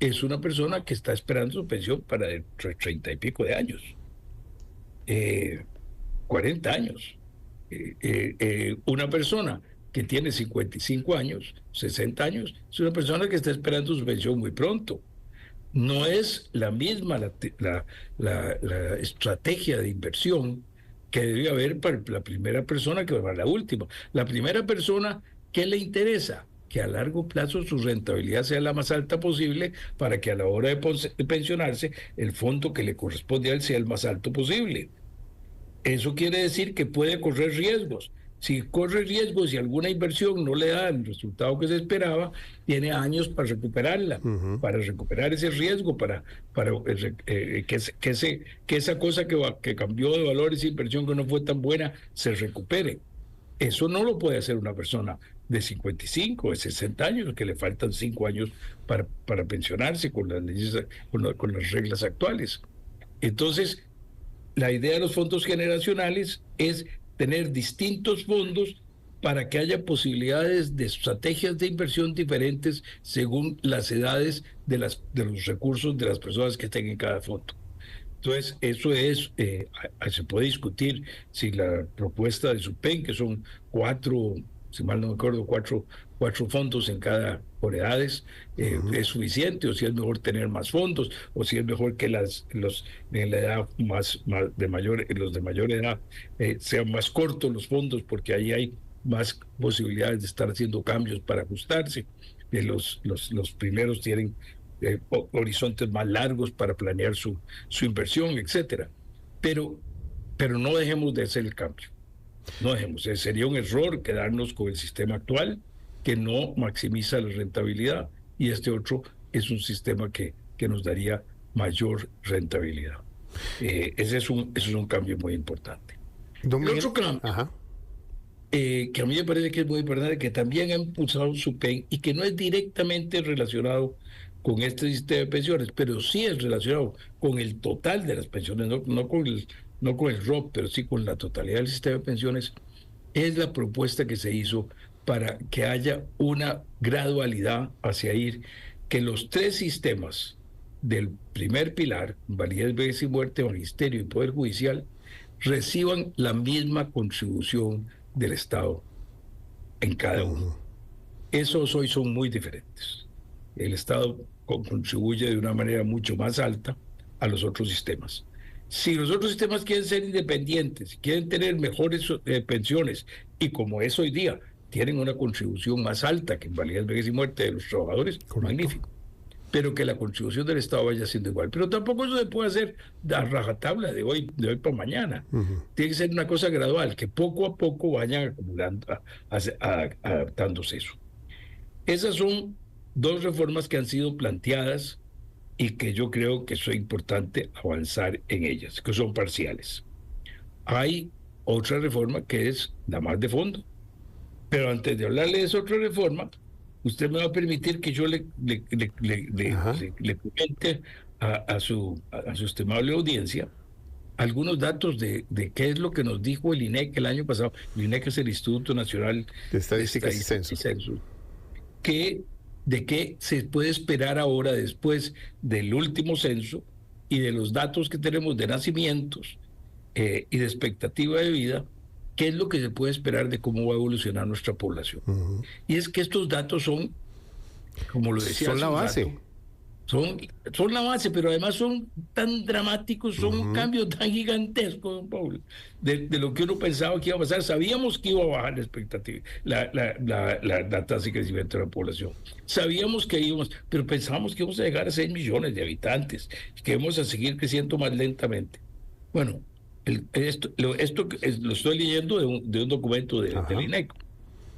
S3: es una persona que está esperando su pensión para dentro de 30 y pico de años. 40 años. Una persona que tiene 55 años, 60 años, es una persona que está esperando su pensión muy pronto. No es la misma la estrategia de inversión que debe haber para la primera persona que para la última. La primera persona, ¿qué le interesa? Que a largo plazo su rentabilidad sea la más alta posible para que a la hora de pensionarse el fondo que le corresponde a él sea el más alto posible. Eso quiere decir que puede correr riesgos. Si corre riesgos y alguna inversión no le da el resultado que se esperaba, tiene años para recuperarla, para recuperar ese riesgo, para que esa cosa que cambió de valor, esa inversión que no fue tan buena, se recupere. Eso no lo puede hacer una persona de 55, de 60 años, que le faltan 5 años para pensionarse con las leyes, con las reglas actuales. Entonces, la idea de los fondos generacionales es tener distintos fondos para que haya posibilidades de estrategias de inversión diferentes según las edades de los recursos de las personas que estén en cada fondo. Entonces, eso es, se puede discutir si la propuesta de SUPEN, que son 4, si mal no me acuerdo, cuatro fondos en cada por edades, es suficiente, o si es mejor tener más fondos, o si es mejor que los de la edad los de mayor edad sean más cortos los fondos, porque ahí hay más posibilidades de estar haciendo cambios para ajustarse. Los primeros tienen horizontes más largos para planear su inversión, etcétera. Pero no dejemos de hacer el cambio. No dejemos. Sería un error quedarnos con el sistema actual, que no maximiza la rentabilidad, y este otro es un sistema que nos daría mayor rentabilidad. Ese es un cambio muy importante. El otro cambio, que a mí me parece que es muy importante, que también ha impulsado SUPEN y que no es directamente relacionado con este sistema de pensiones, pero sí es relacionado con el total de las pensiones, no con el ROP, pero sí con la totalidad del sistema de pensiones, es la propuesta que se hizo para que haya una gradualidad hacia que los 3 sistemas del primer pilar, validez, vejez y muerte, magisterio y poder judicial, reciban la misma contribución del Estado en cada uno. Esos hoy son muy diferentes. El Estado contribuye de una manera mucho más alta a los otros sistemas. Si los otros sistemas quieren ser independientes, quieren tener mejores pensiones, y como es hoy día, tienen una contribución más alta que en validez, vejez y muerte de los trabajadores, magnífico. Pero que la contribución del Estado vaya siendo igual. Pero tampoco eso se puede hacer a rajatabla de hoy para mañana. Tiene que ser una cosa gradual, que poco a poco vayan acumulando, adaptándose eso. Esas son 2 reformas que han sido planteadas y que yo creo que es importante avanzar en ellas, que son parciales. Hay otra reforma que es la más de fondo. Pero antes de hablarle de esa otra reforma, usted me va a permitir que yo le comente a su estimable audiencia algunos datos de qué es lo que nos dijo el INEC el año pasado. El INEC es el Instituto Nacional
S2: de Estadísticas y Censos.
S3: De qué se puede esperar ahora, después del último censo y de los datos que tenemos de nacimientos y de expectativa de vida, qué es lo que se puede esperar de cómo va a evolucionar nuestra población. Y es que estos datos son, como lo decía,
S2: son la base.
S3: son la base, pero además son tan dramáticos, son un cambio tan gigantesco, don Pablo, de lo que uno pensaba que iba a pasar. Sabíamos que iba a bajar la expectativa, la tasa de crecimiento de la población. Sabíamos que íbamos, pero pensábamos que íbamos a llegar a 6 millones de habitantes, que íbamos a seguir creciendo más lentamente. Bueno, esto lo estoy leyendo de un documento del INEC.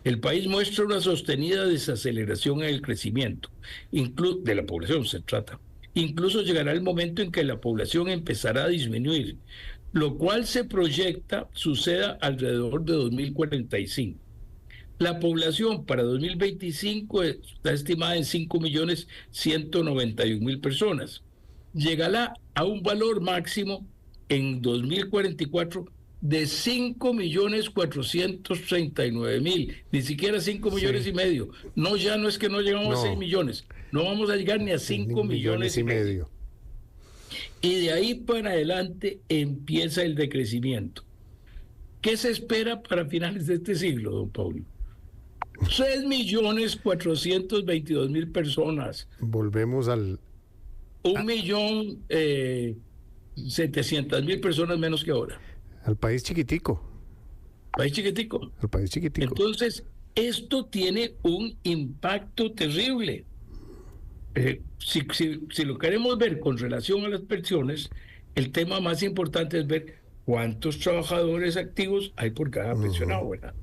S3: El país muestra una sostenida desaceleración en el crecimiento, de la población se trata. Incluso llegará el momento en que la población empezará a disminuir, lo cual se proyecta suceda alrededor de 2045. La población para 2025 está estimada en 5.191.000 personas. Llegará a un valor máximo en 2044 de 5.439.000, ni siquiera 5 millones y medio. No, ya no es que no llegamos a 6 millones, no vamos a llegar ni a 5 millones y medio. Y de ahí para adelante empieza el decrecimiento. ¿Qué se espera para finales de este siglo, don Pablo? 6.422.000 personas.
S2: Volvemos al...
S3: 1.700.000 personas menos que ahora.
S2: Al país chiquitico.
S3: País chiquitico.
S2: Al país chiquitico.
S3: Entonces, esto tiene un impacto terrible. Si lo queremos ver con relación a las pensiones, el tema más importante es ver cuántos trabajadores activos hay por cada pensionado, ¿verdad?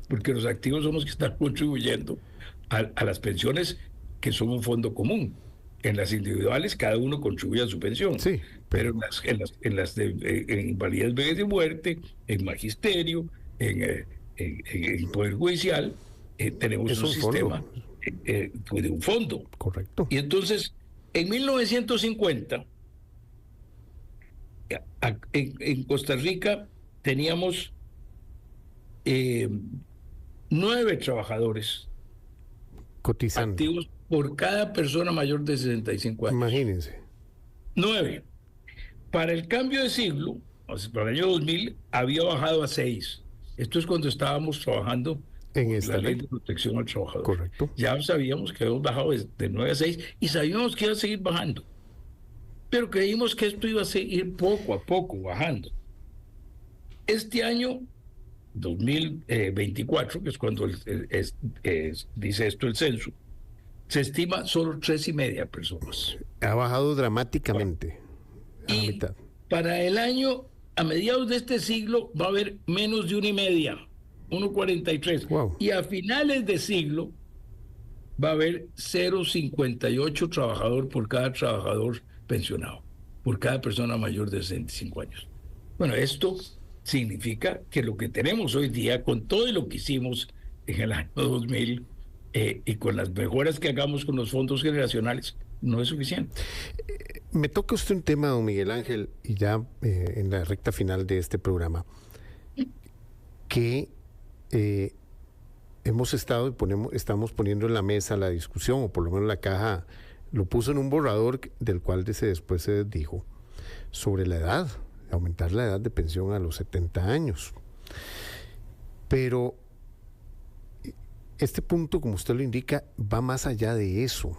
S3: Porque los activos son los que están contribuyendo a las pensiones, que son un fondo común. En las individuales, cada uno contribuye a su pensión.
S2: Sí,
S3: pero en las de invalidez, vejez y muerte, en magisterio, en el Poder Judicial, tenemos un sistema de un fondo.
S2: Correcto.
S3: Y entonces, en 1950, en Costa Rica teníamos 9 trabajadores
S2: cotizando
S3: activos por cada persona mayor de 65 años.
S2: Imagínense.
S3: 9. Para el cambio de siglo, para el año 2000, había bajado a 6. Esto es cuando estábamos trabajando
S2: en
S3: la ley de protección al trabajador.
S2: Correcto.
S3: Ya sabíamos que habíamos bajado de 9 a 6 y sabíamos que iba a seguir bajando. Pero creímos que esto iba a seguir poco a poco bajando. Este año, 2024, que es cuando dice esto el censo, se estima solo 3.5 personas.
S2: Ha bajado dramáticamente.
S3: Y para el año, a mediados de este siglo, va a haber menos de 1.5, 1.43.
S2: Wow.
S3: Y a finales de siglo va a haber 0.58 trabajador por cada trabajador pensionado, por cada persona mayor de 65 años. Bueno, esto significa que lo que tenemos hoy día, con todo lo que hicimos en el año 2000, y con las mejoras que hagamos con los fondos generacionales, no es suficiente.
S2: Me toca usted un tema, don Miguel Ángel, y ya en la recta final de este programa, que hemos estado y estamos poniendo en la mesa la discusión, o por lo menos la caja lo puso en un borrador del cual después se dijo, sobre la edad, aumentar la edad de pensión a los 70 años. Pero este punto, como usted lo indica, va más allá de eso.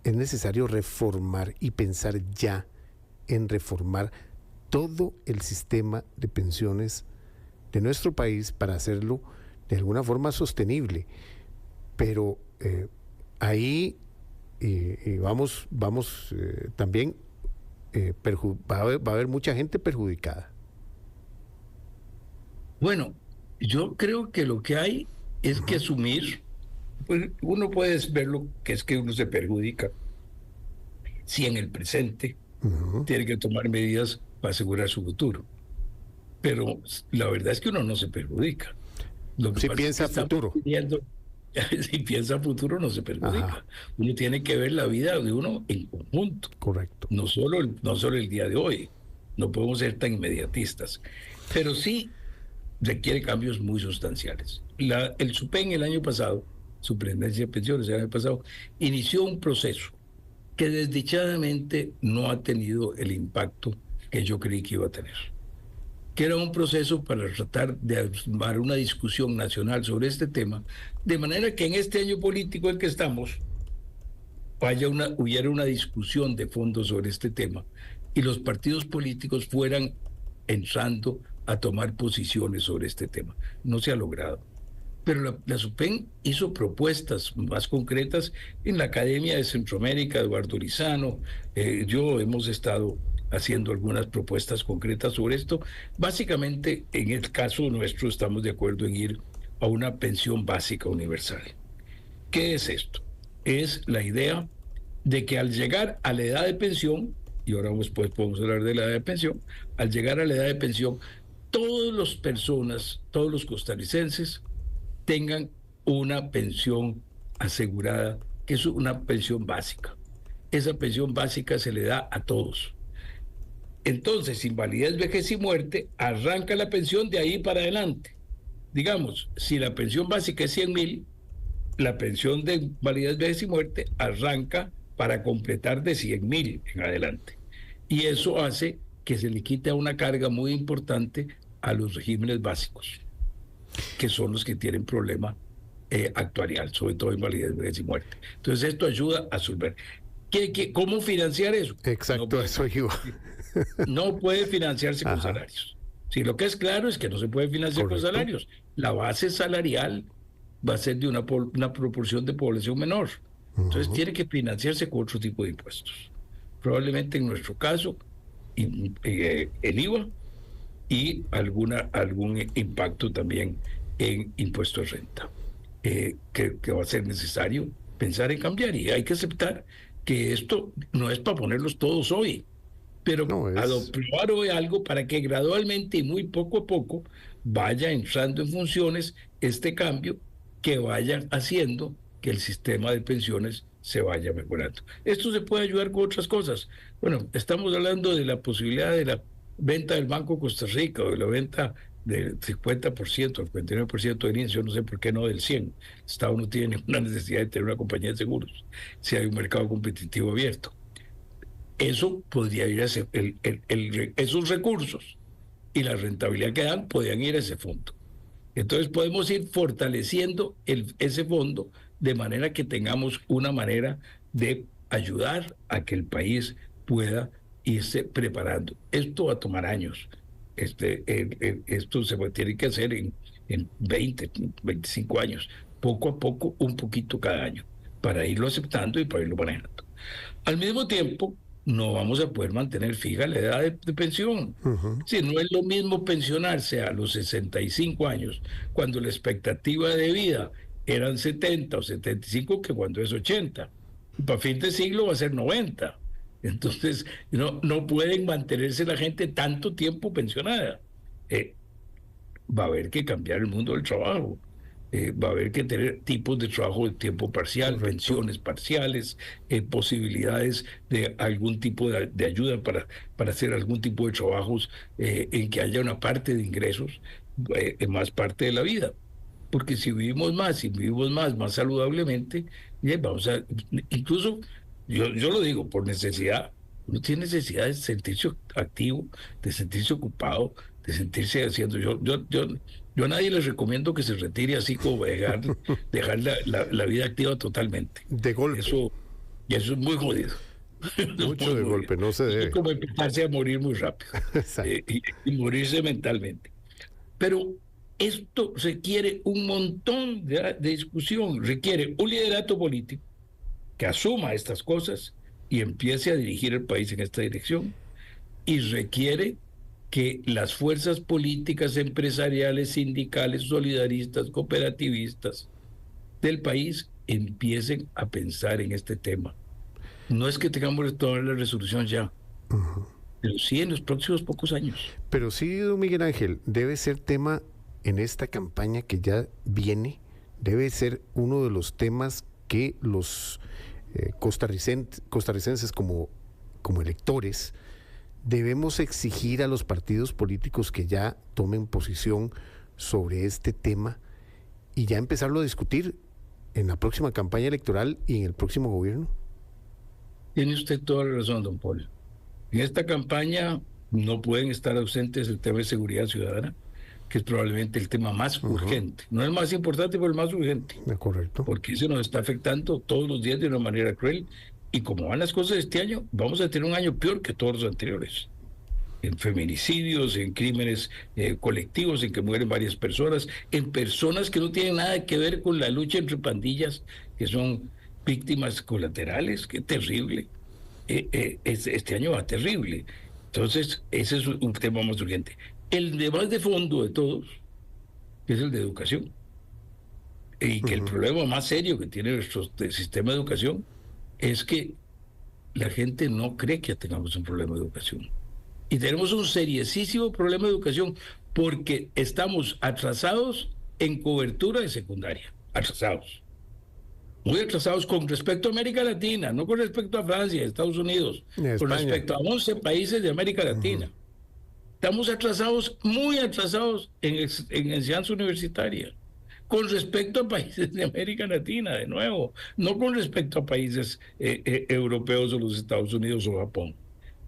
S2: Es necesario reformar y pensar ya en reformar todo el sistema de pensiones de nuestro país para hacerlo de alguna forma sostenible. Pero ahí vamos también, va a haber mucha gente perjudicada.
S3: Bueno, yo creo que lo que hay es que asumir, pues uno puede verlo que es que uno se perjudica si en el presente tiene que tomar medidas para asegurar su futuro. Pero la verdad es que uno no se perjudica. Lo que
S2: si piensa a futuro.
S3: Si piensa a futuro no se perjudica. Ajá. Uno tiene que ver la vida de uno en conjunto.
S2: Correcto.
S3: No solo el día de hoy. No podemos ser tan inmediatistas. Pero sí requiere cambios muy sustanciales. El SUPEN el año pasado, Superintendencia de Pensiones el año pasado, inició un proceso que desdichadamente no ha tenido el impacto que yo creí que iba a tener. Que era un proceso para tratar de armar una discusión nacional sobre este tema, de manera que en este año político en que estamos, hubiera una discusión de fondo sobre este tema y los partidos políticos fueran entrando a tomar posiciones sobre este tema. No se ha logrado. Pero la SUPEN hizo propuestas más concretas en la Academia de Centroamérica, Eduardo Lizano, yo hemos estado haciendo algunas propuestas concretas sobre esto. Básicamente, en el caso nuestro, estamos de acuerdo en ir a una pensión básica universal. ¿Qué es esto? Es la idea de que al llegar a la edad de pensión, y ahora después podemos hablar de la edad de pensión, al llegar a la edad de pensión, todas las personas, todos los costarricenses, tengan una pensión asegurada, que es una pensión básica. Esa pensión básica se le da a todos. Entonces, invalidez, vejez y muerte, arranca la pensión de ahí para adelante. Digamos, si la pensión básica es 100,000, la pensión de invalidez, vejez y muerte arranca para completar de 100,000 en adelante. Y eso hace que se le quite una carga muy importante a los regímenes básicos, que son los que tienen problema actuarial, sobre todo invalidez, vejez y muerte. Entonces esto ayuda a resolver. ¿Cómo financiar eso?
S2: Exacto, no eso iba.
S3: No puede financiarse con salarios. Sí, lo que es claro es que no se puede financiar con salarios. La base salarial va a ser de una proporción de población menor. Entonces tiene que financiarse con otro tipo de impuestos. Probablemente en nuestro caso, el IVA y algún impacto también en impuesto de renta, que va a ser necesario pensar en cambiar. Y hay que aceptar que esto no es para ponerlos todos hoy, pero adoptar hoy algo para que gradualmente y muy poco a poco vaya entrando en funciones este cambio que vaya haciendo que el sistema de pensiones se vaya mejorando. Esto se puede ayudar con otras cosas. Bueno, estamos hablando de la posibilidad de la venta del Banco Costa Rica o de la venta del 50%, el 59% del INSS, yo no sé por qué no del 100%. El Estado no tiene ninguna necesidad de tener una compañía de seguros si hay un mercado competitivo abierto. Eso podría ir a esos recursos y la rentabilidad que dan podrían ir a ese fondo. Entonces podemos ir fortaleciendo ese fondo de manera que tengamos una manera de ayudar a que el país pueda irse preparando. Esto va a tomar años. Esto se tiene que hacer en 20, 25 años, poco a poco, un poquito cada año, para irlo aceptando y para irlo manejando. Al mismo tiempo, no vamos a poder mantener fija la edad de pensión. Sí, no es lo mismo pensionarse a los 65 años, cuando la expectativa de vida eran 70 o 75, que cuando es 80. Y para fin de siglo va a ser 90. Entonces, no pueden mantenerse la gente tanto tiempo pensionada. Va a haber que cambiar el mundo del trabajo. Va a haber que tener tipos de trabajo de tiempo parcial, pensiones parciales, posibilidades de algún tipo de ayuda para hacer algún tipo de trabajos en que haya una parte de ingresos, más parte de la vida. Porque si vivimos más más saludablemente, vamos a, incluso, yo lo digo, por necesidad, uno tiene necesidad de sentirse activo, de sentirse ocupado, de sentirse haciendo. Yo a nadie les recomiendo que se retire así como dejar la vida activa totalmente.
S2: De golpe.
S3: Eso es muy jodido.
S2: Mucho de golpe, no se debe.
S3: Es como empezarse a morir muy rápido y morirse mentalmente. Pero esto requiere un montón de discusión, requiere un liderato político que asuma estas cosas y empiece a dirigir el país en esta dirección, y requiere que las fuerzas políticas, empresariales, sindicales, solidaristas, cooperativistas del país empiecen a pensar en este tema. No es que tengamos que tomar la resolución ya, pero sí en los próximos pocos años.
S2: Pero sí, don Miguel Ángel, debe ser tema en esta campaña que ya viene, debe ser uno de los temas que los costarricenses como electores debemos exigir a los partidos políticos que ya tomen posición sobre este tema y ya empezarlo a discutir en la próxima campaña electoral y en el próximo gobierno.
S3: Tiene usted toda la razón, don Paul. En esta campaña no pueden estar ausentes el tema de seguridad ciudadana, que es probablemente el tema más urgente. No el más importante, pero el más urgente.
S2: Correcto.
S3: Porque eso nos está afectando todos los días de una manera cruel Y como van las cosas este año, vamos a tener un año peor que todos los anteriores. En feminicidios, en crímenes colectivos, en que mueren varias personas, en personas que no tienen nada que ver con la lucha entre pandillas, que son víctimas colaterales. Qué terrible. Este año va terrible. Entonces, ese es un tema más urgente. El de más de fondo de todos es el de educación. Y que el problema más serio que tiene nuestro sistema de educación es que la gente no cree que tengamos un problema de educación. Y tenemos un seriosísimo problema de educación porque estamos atrasados en cobertura de secundaria. Atrasados. Muy atrasados con respecto a América Latina, no con respecto a Francia, Estados Unidos, con respecto a 11 países de América Latina. Estamos atrasados, muy atrasados en enseñanza universitaria, con respecto a países de América Latina, de nuevo, no con respecto a países europeos o los Estados Unidos o Japón.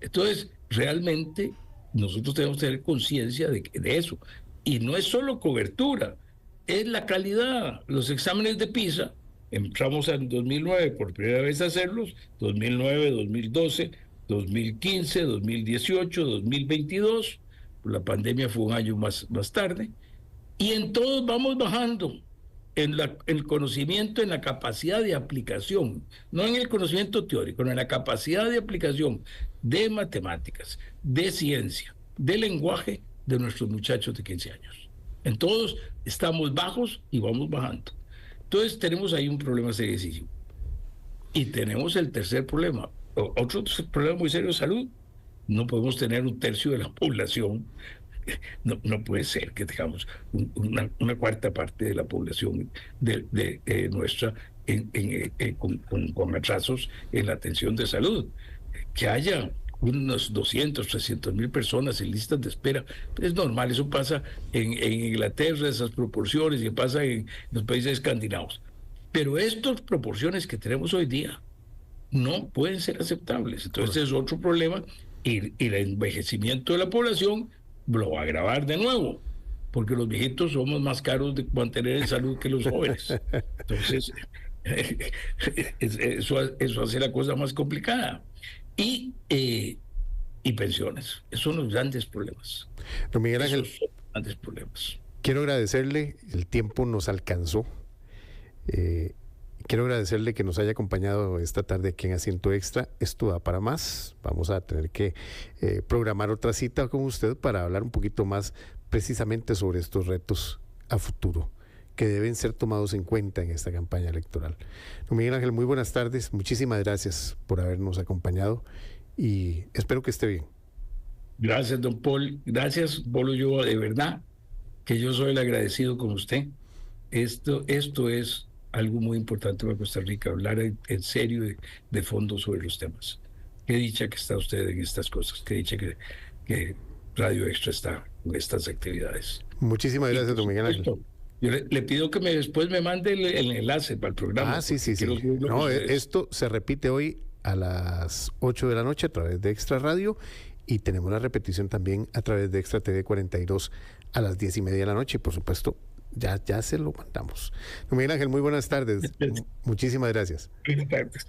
S3: Entonces, realmente nosotros tenemos que tener conciencia de eso. Y no es solo cobertura, es la calidad. Los exámenes de PISA, entramos en 2009 por primera vez a hacerlos, 2009, 2012, 2015, 2018, 2022, la pandemia fue un año más tarde, y en todos vamos bajando en el conocimiento, en la capacidad de aplicación, no en el conocimiento teórico, sino en la capacidad de aplicación de matemáticas, de ciencia, de lenguaje de nuestros muchachos de 15 años. En todos estamos bajos y vamos bajando. Entonces tenemos ahí un problema serísimo. Y tenemos el tercer problema, otro problema muy serio de salud. No podemos tener un tercio de la población. No puede ser que tengamos una cuarta parte de la población de nuestra con atrasos en la atención de salud. Que haya unos 200, 300 mil personas en listas de espera, es normal, eso pasa en Inglaterra, esas proporciones, y pasa en los países escandinavos. Pero estas proporciones que tenemos hoy día no pueden ser aceptables. Entonces es otro problema, y el envejecimiento de la población lo va a agravar de nuevo, porque los viejitos somos más caros de mantener en salud que los jóvenes. Entonces, eso hace la cosa más complicada. Y pensiones. Esos son los grandes problemas.
S2: Don Miguel Ángel,
S3: esos son los grandes problemas.
S2: Quiero agradecerle, el tiempo nos alcanzó. Quiero agradecerle que nos haya acompañado esta tarde aquí en Asiento Extra. Esto da para más. Vamos a tener que programar otra cita con usted para hablar un poquito más precisamente sobre estos retos a futuro que deben ser tomados en cuenta en esta campaña electoral. Don Miguel Ángel, muy buenas tardes. Muchísimas gracias por habernos acompañado y espero que esté bien.
S3: Gracias, don Paul. Gracias, Polo. Yo de verdad que yo soy el agradecido con usted. Esto es algo muy importante para Costa Rica, hablar en serio de fondo sobre los temas. Qué dicha que está usted en estas cosas, qué dicha que Radio Extra está en estas actividades.
S2: Muchísimas gracias, don Miguel Ángel.
S3: Yo le pido que después me mande el enlace para el programa.
S2: Sí. No, esto se repite hoy a las 8 de la noche a través de Extra Radio y tenemos la repetición también a través de Extra TV 42 a las 10:30 de la noche. Por supuesto, ya se lo mandamos. Don Miguel Ángel, muy buenas tardes. Muchísimas gracias.
S3: Buenas tardes.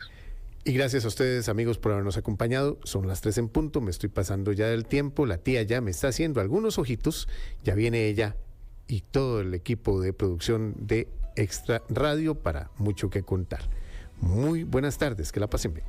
S2: Y gracias a ustedes, amigos, por habernos acompañado. Son las 3 en punto, me estoy pasando ya del tiempo. La tía ya me está haciendo algunos ojitos. Ya viene ella y todo el equipo de producción de Extra Radio para mucho que contar. Muy buenas tardes, que la pasen bien.